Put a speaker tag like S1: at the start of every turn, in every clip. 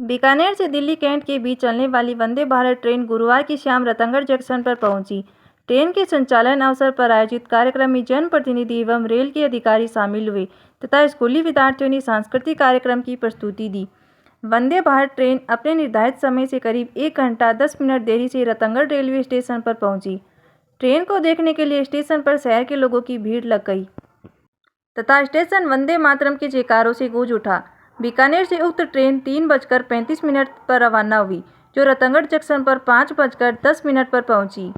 S1: बीकानेर से दिल्ली कैंट के बीच चलने वाली वंदे भारत ट्रेन गुरुवार की शाम रतनगढ़ जंक्शन पर पहुंची। ट्रेन के संचालन अवसर पर आयोजित कार्यक्रम में जनप्रतिनिधि एवं रेल के अधिकारी शामिल हुए तथा स्कूली विद्यार्थियों ने सांस्कृतिक कार्यक्रम की प्रस्तुति दी। वंदे भारत ट्रेन अपने निर्धारित समय से करीब 1 घंटा 10 मिनट देरी से रतनगढ़ रेलवे स्टेशन पर पहुंची। ट्रेन को देखने के लिए स्टेशन पर शहर के लोगों की भीड़ लग गई तथा स्टेशन वंदे मातरम के जयकारों से गूंज उठा। बीकानेर से उक्त ट्रेन 3:35 पर रवाना हुई, जो रतनगढ़ जंक्शन पर 5:10 पर पहुंची,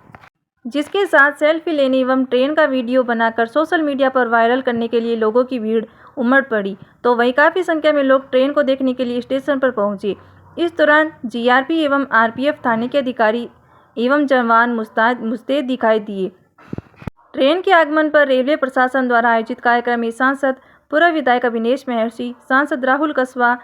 S1: जिसके साथ सेल्फी लेने एवं ट्रेन का वीडियो बनाकर सोशल मीडिया पर वायरल करने के लिए लोगों की भीड़ उमड़ पड़ी। तो वहीं काफ़ी संख्या में लोग ट्रेन को देखने के लिए स्टेशन पर पहुंचे। इस दौरान जीआरपी एवं आरपीएफ थाने के अधिकारी एवं जवान मुस्तैद दिखाई दिए। ट्रेन के आगमन पर रेलवे प्रशासन द्वारा आयोजित कार्यक्रम में सांसद पूर्व विधायक अविनेश महर्षि, सांसद राहुल कस्वा,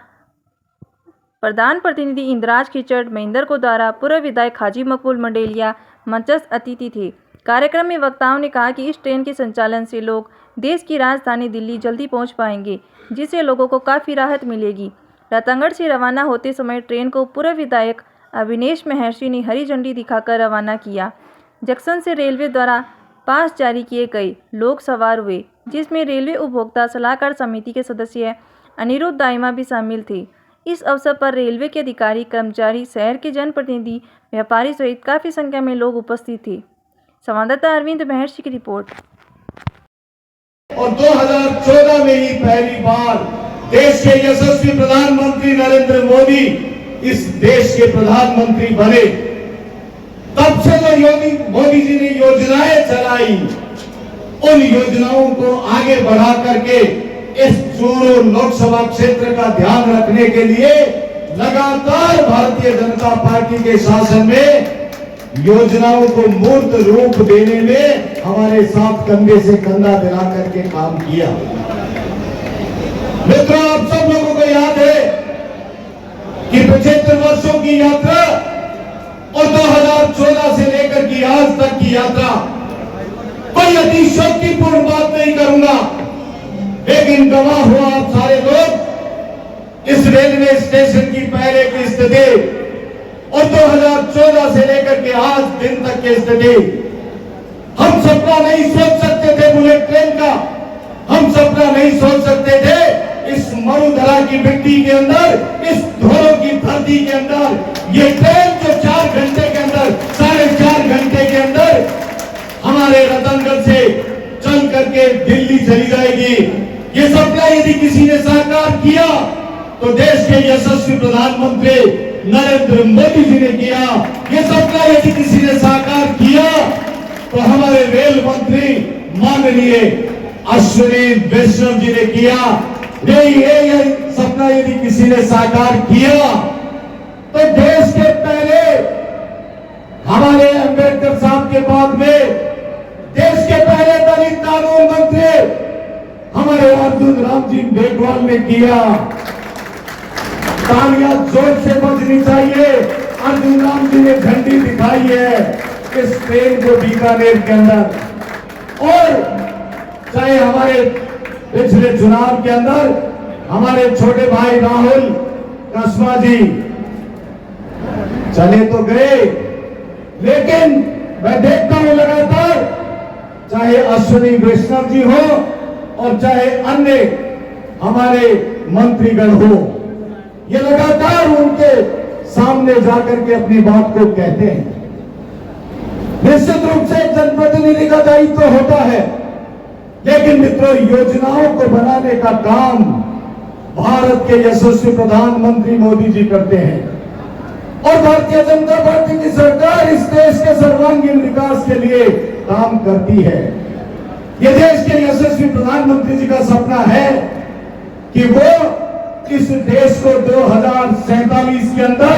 S1: प्रधान प्रतिनिधि इंद्राज खिचड़, महेंद्र को द्वारा पूर्व विधायक हाजी मकबूल मंडेलिया मंचस्थ अतिथि थे। कार्यक्रम में वक्ताओं ने कहा कि इस ट्रेन के संचालन से लोग देश की राजधानी दिल्ली जल्दी पहुंच पाएंगे, जिससे लोगों को काफ़ी राहत मिलेगी। रतनगढ़ से रवाना होते समय ट्रेन को पूर्व विधायक अविनेश महर्षि ने हरी झंडी दिखाकर रवाना किया। जंक्शन से रेलवे द्वारा पास जारी किए गए लोग सवार हुए, जिसमें रेलवे उपभोक्ता सलाहकार समिति के सदस्य अनिरुद्ध दाइमा भी शामिल थे। इस अवसर पर रेलवे के अधिकारी, कर्मचारी, शहर के जनप्रतिनिधि, व्यापारी सहित काफ़ी संख्या में लोग उपस्थित थे। संवाददाता अरविंद महर्षि की रिपोर्ट।
S2: और 2014 में ही पहली बार देश के यशस्वी प्रधानमंत्री नरेंद्र मोदी इस देश के प्रधानमंत्री बने। तब से जो मोदी जी ने योजनाएं चलाई, उन योजनाओं को आगे बढ़ा करके इस चूरू लोकसभा क्षेत्र का ध्यान रखने के लिए लगातार भारतीय जनता पार्टी के शासन में योजनाओं को मूर्त रूप देने में हमारे साथ कंधे से कंधा मिला करके काम किया। मित्रों, आप सब लोगों को याद है कि 75 वर्षों की यात्रा और 2014 से लेकर की आज तक की यात्रा, कोई अतिशयोक्तिपूर्ण बात नहीं करूंगा, लेकिन गवाह हो आप सारे लोग इस रेलवे स्टेशन की पहले की स्थिति और 2014 से लेकर के आज दिन तक की स्थिति। हम सपना नहीं सोच सकते थे बुलेट ट्रेन का, हम सपना नहीं सोच सकते थे इस मरुधरा की मिट्टी के अंदर, इस धोरों की धरती के अंदर ये ट्रेन जो 4 घंटे के अंदर, 4.5 घंटे के अंदर हमारे रतनगढ़ से चल करके दिल्ली चली जाएगी। ये सपना यदि किसी ने साकार किया तो देश के यशस्वी प्रधानमंत्री नरेंद्र मोदी जी ने किया। ये सपना यदि किसी ने साकार किया तो हमारे रेल मंत्री माननीय अश्विनी वैष्णव जी ने किया। ये सपना यदि किसी ने साकार किया तो देश के पहले हमारे अंबेडकर साहब के बाद में देश के पहले दलित कानून मंत्री हमारे अर्जुन राम जी मेघवाल ने किया। तालियां जोर से बजनी चाहिए। अर्जुन राम जी ने झंडी दिखाई है इस ट्रेन को बीकानेर के अंदर। और चाहे हमारे पिछले चुनाव के अंदर हमारे छोटे भाई राहुल कस्वा जी चले तो गए, लेकिन मैं देखता हूं लगातार, चाहे अश्विनी वैष्णव जी हो और चाहे अन्य हमारे मंत्रीगण हो, ये लगातार उनके सामने जाकर के अपनी बात को कहते हैं। निश्चित रूप से जनप्रतिनिधि का दायित्व होता है, लेकिन मित्रों, योजनाओं को बनाने का काम भारत के यशस्वी प्रधानमंत्री मोदी जी करते हैं और भारतीय जनता पार्टी की सरकार इस देश के सर्वांगीण विकास के लिए काम करती है। ये देश के यशस्वी प्रधानमंत्री जी का सपना है कि वो इस देश को 2047 के अंदर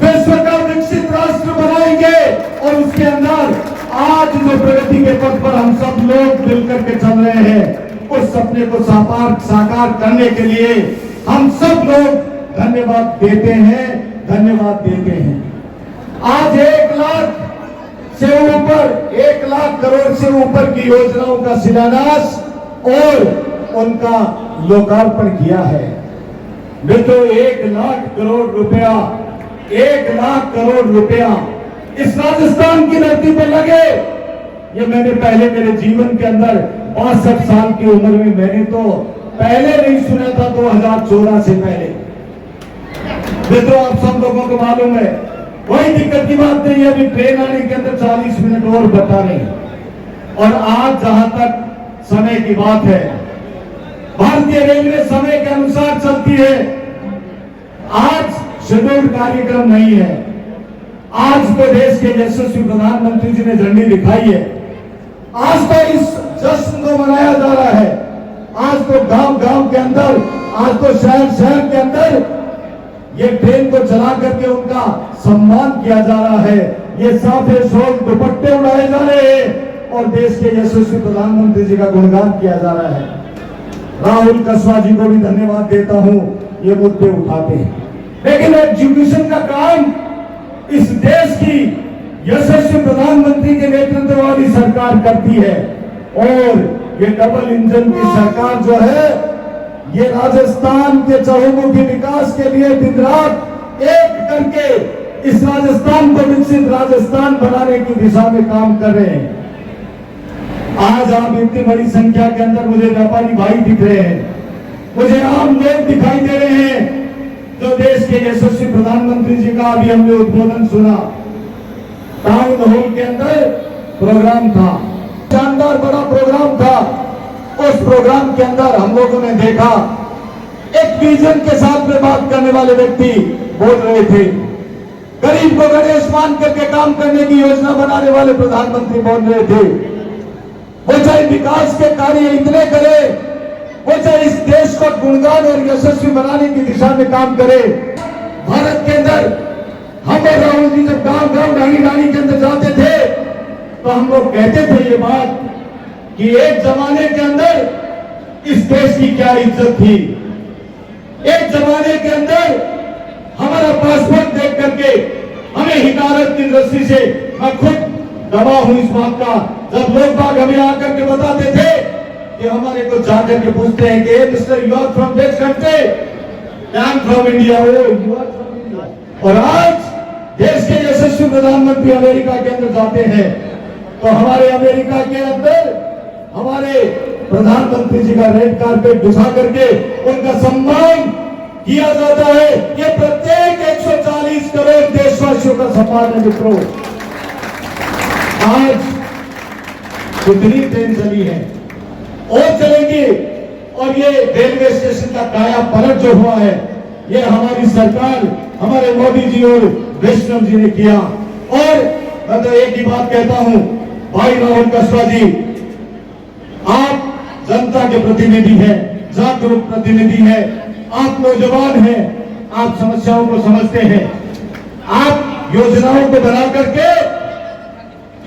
S2: विश्व का विकसित राष्ट्र बनाएंगे और उसके अंदर आज जो प्रगति के पथ पर हम सब लोग मिलकर के चल रहे हैं, उस सपने को साकार करने के लिए हम सब लोग धन्यवाद देते हैं, धन्यवाद देते हैं। आज 1 लाख से ऊपर 1 लाख करोड़ से ऊपर की योजनाओं का शिलान्यास और उनका लोकार्पण किया है। मित्रों 1,00,000 करोड़ रुपया, 1,00,000 करोड़ रुपया इस राजस्थान की धरती पर लगे। ये मैंने पहले मेरे जीवन के अंदर 62 साल की उम्र में मैंने तो पहले नहीं सुना था 2014 से पहले। मित्रों आप सब लोगों को मालूम है, कोई दिक्कत की बात नहीं है। अभी ट्रेन आने के अंदर 40 मिनट और बता रहे हैं। और आज जहां तक समय की बात है, भारतीय रेलवे समय के अनुसार चलती है। आज शेड्यूल्ड कार्यक्रम नहीं है। आज तो देश के यशस्वी प्रधानमंत्री जी ने झंडी दिखाई है। आज तो इस जश्न को मनाया जा रहा है। आज तो गांव गांव के अंदर, आज तो शहर शहर के अंदर ये ट्रेन को चला करके उनका सम्मान किया जा रहा है। ये साफे शोल दुपट्टे उड़ाए जा रहे हैं और देश के यशस्वी प्रधानमंत्री जी का गुणगान किया जा रहा है। राहुल कसवा जी को भी धन्यवाद देता हूं, ये मुद्दे उठाते हैं। लेकिन एग्जीक्यूशन का काम इस देश की यशस्वी प्रधानमंत्री के नेतृत्व वाली सरकार करती है। और ये डबल इंजन की सरकार जो है, ये राजस्थान के चहुमुखी विकास के लिए दिन रात एक करके इस राजस्थान को विकसित राजस्थान बनाने की दिशा में काम कर रहे हैं। आज आप इतनी बड़ी संख्या के अंदर मुझे व्यापारी भाई दिख रहे हैं, मुझे आम लोग दिखाई दे रहे हैं, जो देश के यशस्वी प्रधानमंत्री जी का अभी हमने उद्बोधन सुना। टाउन हॉल के अंदर प्रोग्राम था, शानदार बड़ा प्रोग्राम था। उस प्रोग्राम के अंदर हम लोगों ने देखा एक विजन के साथ में बात करने वाले व्यक्ति बोल रहे थे। गरीब को गणेश मान करके काम करने की योजना बनाने वाले प्रधानमंत्री बोल रहे थे। वो चाहे विकास के कार्य इतने करे, वो चाहे इस देश को गुणगान और यशस्वी बनाने की दिशा में काम करे। भारत के अंदर हम और राहुल जी जब गांव गांव ढाणी ढाणी के अंदर जाते थे तो हम लोग कहते थे ये बात कि एक जमाने के अंदर इस देश की क्या इज्जत थी। एक जमाने के अंदर हमारा पासपोर्ट देख करके हमें हिकारत की दृष्टि से, मैं खुद गवाह हूं इस बात का, जब लोग बाग हमें आकर के बताते थे कि हमारे को जाकर के पूछते हैं कि mister you are from which country? I am from India. Oh you are from India. और आज देश के यशस्वी प्रधानमंत्री अमेरिका के अंदर जाते हैं तो हमारे अमेरिका के अंदर हमारे प्रधानमंत्री जी का रेड कारपेट बिछा करके उनका सम्मान किया जाता है। ये प्रत्येक 140 करोड़ देशवासियों का सम्मान है। मित्रों आज कितनी ट्रेन चली है और चलेंगी, और ये रेलवे स्टेशन का काया पलट जो हुआ है, ये हमारी सरकार, हमारे मोदी जी और वैष्णव जी ने किया। और मैं तो एक ही बात कहता हूं, भाई राहुल कसवा जी, आप जनता के प्रतिनिधि हैं, जागरूक प्रतिनिधि हैं, आप नौजवान हैं, आप समस्याओं को समझते हैं, आप योजनाओं को बना करके,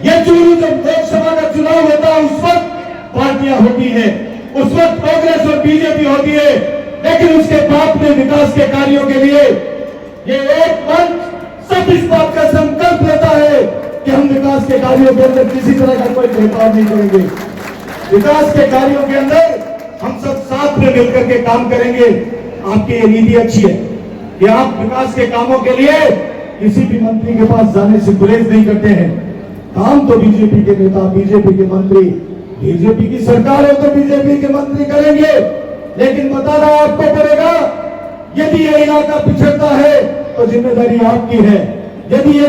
S2: ये चुनाव जब लोकसभा का चुनाव होता है उस वक्त पार्टियां होती हैं, उस वक्त कांग्रेस और बीजेपी होती है, लेकिन उसके बाद में विकास के कार्यों के लिए ये एक मंच सब इस बात का संकल्प लेता है कि हम विकास के कार्यों के अंदर किसी तरह का कोई भेदभाव नहीं करेंगे। विकास के कार्यों के अंदर हम सब साथ में मिलकर के काम करेंगे। आपकी ये नीति अच्छी है कि आप विकास के कामों के लिए किसी भी मंत्री के पास जाने से गुरेज नहीं करते हैं। काम तो बीजेपी के नेता, बीजेपी के मंत्री, बीजेपी की सरकार है तो बीजेपी के मंत्री करेंगे, लेकिन बताना आपको पड़ेगा। यदि ये इलाका पिछड़ता है तो जिम्मेदारी आपकी है। यदि ये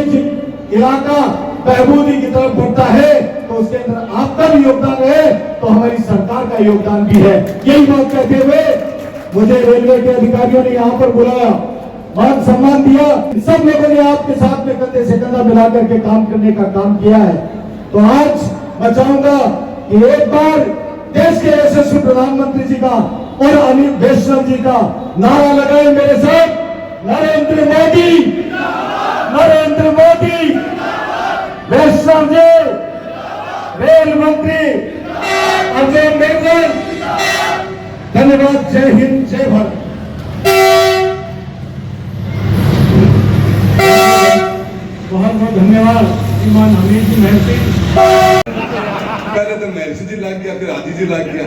S2: इलाका बहबूदी की तरफ बढ़ता है तो उसके अंदर आपका भी योगदान है, तो हमारी सरकार का योगदान भी है। यही बात कहते हुए मुझे रेलवे के अधिकारियों ने यहाँ पर बुलाया, मान सम्मान दिया। सब लोगों ने आपके साथ में कंधे से कंधा मिला करके काम करने का काम किया है। तो आज मैं चाहूंगा कि एक बार देश के यशस्वी प्रधानमंत्री जी का और अमित वैष्णव जी का नारा लगाए मेरे साथ। नरेंद्र मोदी, नरेंद्र मोदी, वैष्णव जी, रेल मंत्री अजय मेघवाल, धन्यवाद। जय हिंद, जय भारत। बहुत बहुत धन्यवाद श्रीमान अमित जी महर्षि।
S3: पहले तो महर्षि जी लग गया, फिर आदि जी लग गया।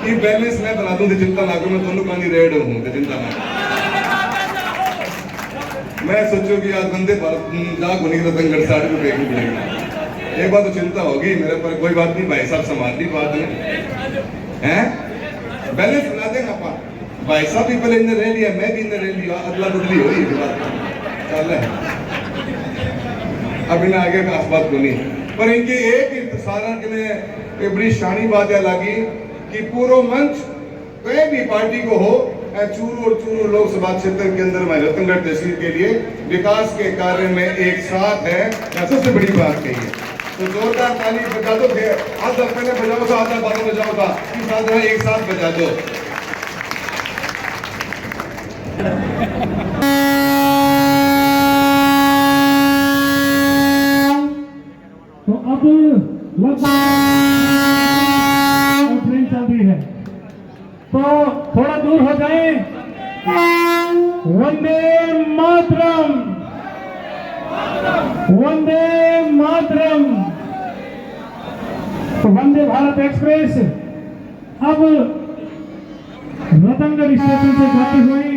S3: ये बैलेंस मैं बना दूं, चिंता ना करो, मैं दोनों का नहीं रेड हूँ, चिंता ना। मैं सोचूं कि आज वंदे भारत जाग होने की रतनगढ़ साइड को देखनी पड़ेगी। एक बात तो चिंता होगी मेरे पर, कोई बात नहीं भाई साहब संभाल दी बात है बैलेंस बना देंगे अपन। भाई साहब भी पहले इन्हें रह लिया, मैं भी इन्हें रह लिया, अदला बदली हो रही चल अब इन्हें आगे का बात को नहीं, पर इनके एक सारण के लिए एक बड़ी शानी बात यह लगी कि पूरा मंच कोई भी पार्टी को हो, चूरू और चूरू लोकसभा क्षेत्र के अंदर में रतनगढ़ तहसील के लिए विकास के कार्य में एक साथ है, सबसे बड़ी बात कही है। तो जोरदार ताली बजा दो, आधा पहले बजाओ था, आधा बाद में बजाओ था, इस आधा एक साथ बजा दो।
S4: तो अब ट्रेन चल रही है, तो थोड़ा दूर हो जाए। वंदे मातरम, वंदे मातरम। तो वंदे भारत एक्सप्रेस अब रतनगढ़ स्टेशन से जाती हुई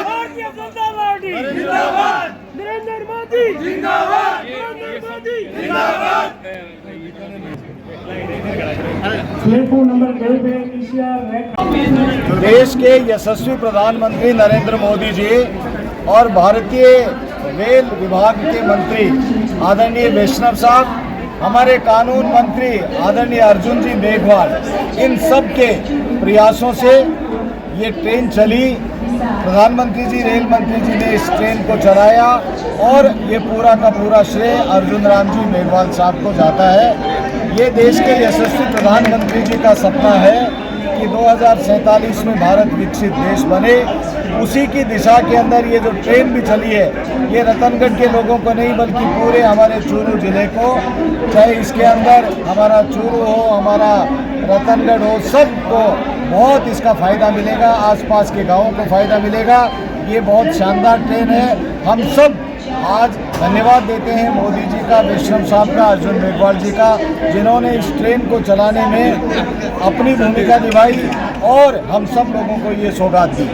S5: भारतीय जनता पार्टी जिंदाबाद, नरेंद्र मोदी जिंदाबाद, नरेंद्र मोदी जिंदाबाद।
S4: प्लेटफॉर्म नंबर 2 पे एशिया
S6: देश के यशस्वी प्रधानमंत्री नरेंद्र मोदी जी और भारतीय रेल विभाग के मंत्री आदरणीय वैष्णव साहब, हमारे कानून मंत्री आदरणीय अर्जुन जी मेघवाल, इन सब के प्रयासों से ये ट्रेन चली। प्रधानमंत्री जी, रेल मंत्री जी ने इस ट्रेन को चलाया और ये पूरा का पूरा श्रेय अर्जुन राम जी मेघवाल साहब को जाता है। ये देश के यशस्वी प्रधानमंत्री जी का सपना है कि 2047 में भारत विकसित देश बने। उसी की दिशा के अंदर ये जो ट्रेन भी चली है, ये रतनगढ़ के लोगों को नहीं बल्कि पूरे हमारे चूरू जिले को, चाहे इसके अंदर हमारा चूरू हो, हमारा रतनगढ़ हो, सबको बहुत इसका फ़ायदा मिलेगा। आसपास के गांवों को फ़ायदा मिलेगा। ये बहुत शानदार ट्रेन है। हम सब आज धन्यवाद देते हैं मोदी जी का, वैष्णव साहब का, अर्जुन मेघवाल जी का, जिन्होंने इस ट्रेन को चलाने में अपनी भूमिका निभाई और हम सब लोगों को ये सौगात दी।